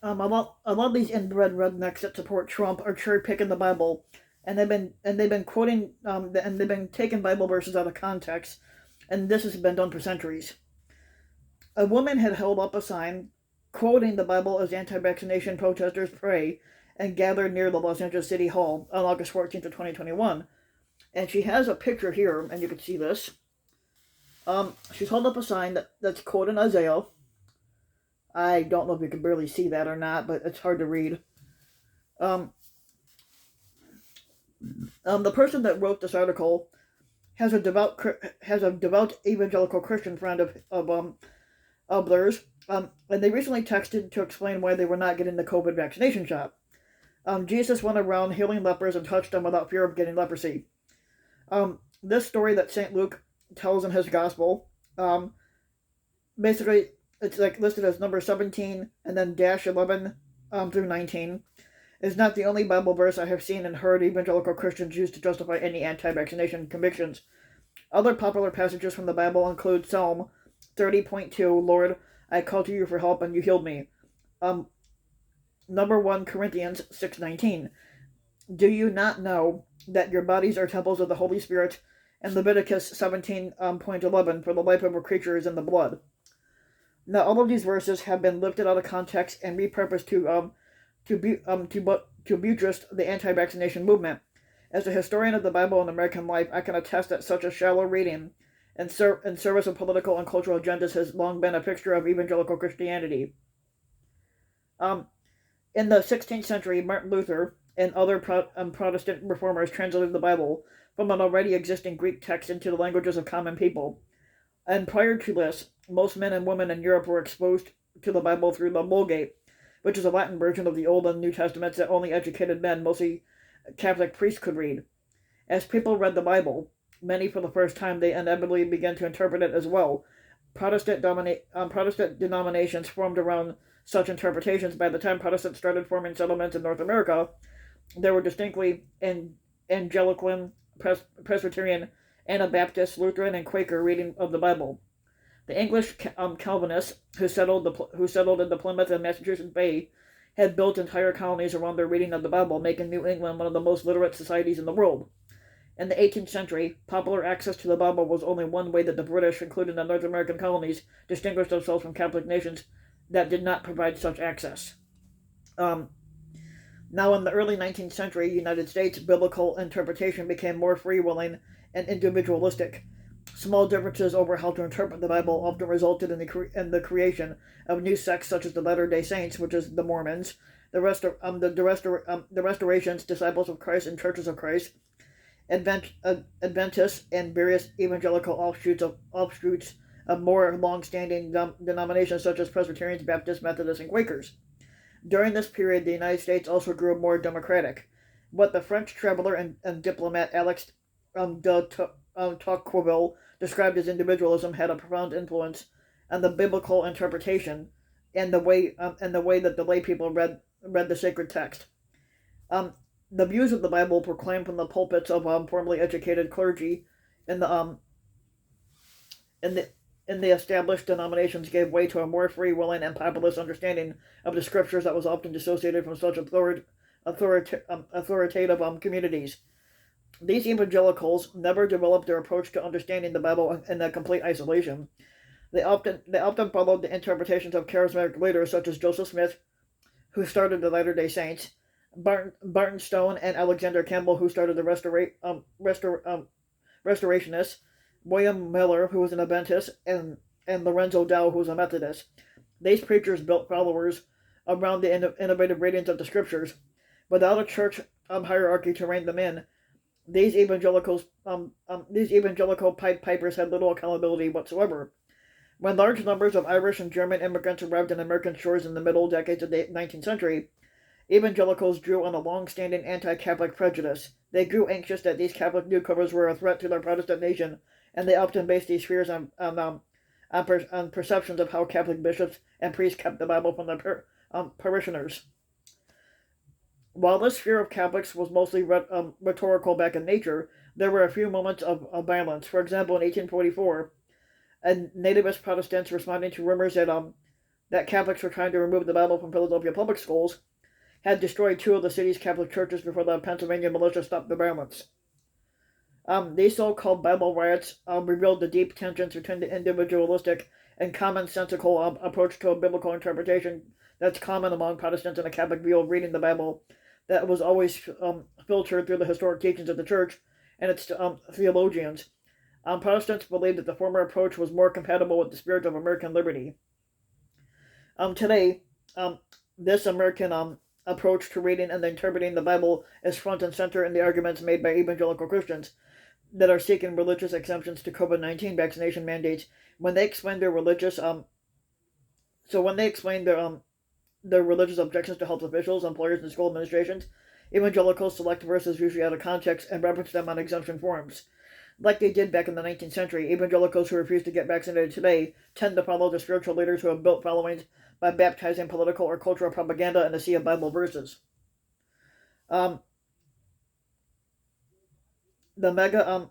A lot of these inbred rednecks that support Trump are cherry picking the Bible, and they've been quoting and they've been taking Bible verses out of context, and this has been done for centuries. A woman had held up a sign quoting the Bible as anti-vaccination protesters pray and gathered near the Los Angeles City Hall on August 14th of 2021. And she has a picture here, and you can see this. She's held up a sign that's quoting Isaiah. I don't know if you can barely see that or not, but it's hard to read. Um, the person that wrote this article has a devout evangelical Christian friend of theirs, and they recently texted to explain why they were not getting the COVID vaccination shot. Jesus went around healing lepers and touched them without fear of getting leprosy. This story that St. Luke tells in his gospel, basically, it's like listed as number 17 and then dash 11 through 19, is not the only Bible verse I have seen and heard evangelical Christians use to justify any anti-vaccination convictions. Other popular passages from the Bible include Psalm 30.2, Lord, I called to you for help and you healed me. Um, Number 1 Corinthians 6:19, do you not know that your bodies are temples of the Holy Spirit? And Leviticus 17.11, for the life of a creature is in the blood. Now, all of these verses have been lifted out of context and repurposed to buttress the anti-vaccination movement. As a historian of the Bible and American life, I can attest that such a shallow reading in service of political and cultural agendas has long been a fixture of evangelical Christianity. Um, in the 16th century, Martin Luther and other Protestant reformers translated the Bible from an already existing Greek text into the languages of common people. And prior to this, most men and women in Europe were exposed to the Bible through the Vulgate, which is a Latin version of the Old and New Testaments that only educated men, mostly Catholic priests, could read. As people read the Bible, many for the first time, they inevitably began to interpret it as well. Protestant denominations formed around such interpretations. By the time Protestants started forming settlements in North America, there were distinctly Anglican, Presbyterian, Anabaptist, Lutheran, and Quaker reading of the Bible. The English Calvinists who settled in the Plymouth and Massachusetts Bay had built entire colonies around their reading of the Bible, making New England one of the most literate societies in the world. In the 18th century, popular access to the Bible was only one way that the British, including the North American colonies, distinguished themselves from Catholic nations that did not provide such access. Um, Now, in the early 19th century United States, biblical interpretation became more free-willing and individualistic. Small differences over how to interpret the Bible often resulted in the creation of new sects such as the Latter-day Saints, which is the Mormons, the Restorations, Disciples of Christ, and Churches of Christ, Adventists, and various evangelical offshoots of more long-standing denominations such as Presbyterians, Baptists, Methodists, and Quakers. During this period, the United States also grew more democratic. What the French traveler and diplomat Alex Tocqueville described as individualism had a profound influence on the biblical interpretation and the way that the lay people read the sacred text. Um, the views of the Bible proclaimed from the pulpits of formally educated clergy in the in the in the established denominations gave way to a more free, willing, and populist understanding of the scriptures that was often dissociated from such authoritative communities. These evangelicals never developed their approach to understanding the Bible in a complete isolation. They often followed the interpretations of charismatic leaders such as Joseph Smith, who started the Latter Day Saints, Barton Stone, and Alexander Campbell, who started the Restorationists, William Miller, who was an Adventist, and Lorenzo Dow, who was a Methodist. These preachers built followers around the innovative readings of the scriptures. Without a church hierarchy to rein them in, these evangelical Pied Pipers had little accountability whatsoever. When large numbers of Irish and German immigrants arrived on American shores in the middle decades of the 19th century, evangelicals drew on a long-standing anti-Catholic prejudice. They grew anxious that these Catholic newcomers were a threat to their Protestant nation, and they often based these fears on perceptions of how Catholic bishops and priests kept the Bible from their parishioners. While this fear of Catholics was mostly rhetorical back in nature, there were a few moments of violence. For example, in 1844, and nativist Protestants responding to rumors that Catholics were trying to remove the Bible from Philadelphia public schools had destroyed 2 of the city's Catholic churches before the Pennsylvania militia stopped the violence. These so-called Bible riots revealed the deep tensions between the individualistic and commonsensical approach to a biblical interpretation that's common among Protestants and a Catholic view of reading the Bible that was always filtered through the historic teachings of the Church and its theologians. Protestants believed that the former approach was more compatible with the spirit of American liberty. Today, this American approach to reading and interpreting the Bible is front and center in the arguments made by evangelical Christians that are seeking religious exemptions to COVID-19 vaccination mandates. When they explain their religious their religious objections to health officials, employers, and school administrations, evangelicals select verses usually out of context and reference them on exemption forms. Like they did back in the 19th century, evangelicals who refuse to get vaccinated today tend to follow the spiritual leaders who have built followings by baptizing political or cultural propaganda in the sea of Bible verses. The mega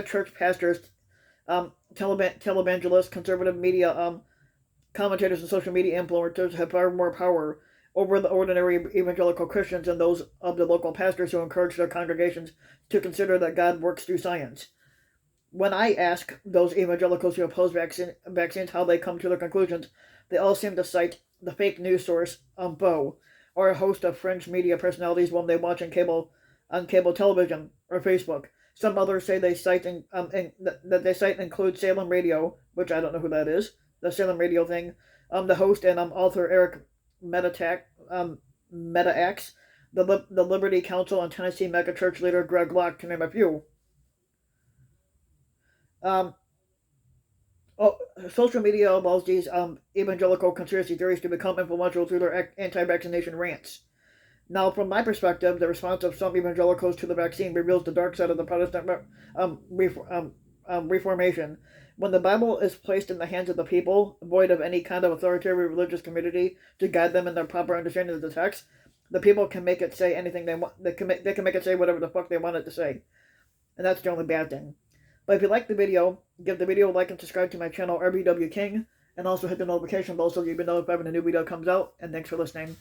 church pastors, televangelists, conservative media commentators, and social media influencers have far more power over the ordinary evangelical Christians and those of the local pastors who encourage their congregations to consider that God works through science. When I ask those evangelicals who oppose vaccines how they come to their conclusions, they all seem to cite the fake news source Bo, or a host of fringe media personalities when they watch on cable television or Facebook. Some others say they cite include Salem Radio, which I don't know who that is. The Salem Radio thing. The host and author Eric Meta-Ax, the Liberty Council, and Tennessee megachurch leader Greg Locke, to name a few. Social media allows these evangelical conspiracy theories to become influential through their anti-vaccination rants. Now, from my perspective, the response of some evangelicals to the vaccine reveals the dark side of the Protestant Reformation. When the Bible is placed in the hands of the people, void of any kind of authoritarian religious community to guide them in their proper understanding of the text, the people can make it say anything they want. They can make it say whatever the fuck they want it to say, and that's the only bad thing. But if you like the video, give the video a like and subscribe to my channel, RBW King, and also hit the notification bell so you'll be notified when a new video comes out. And thanks for listening.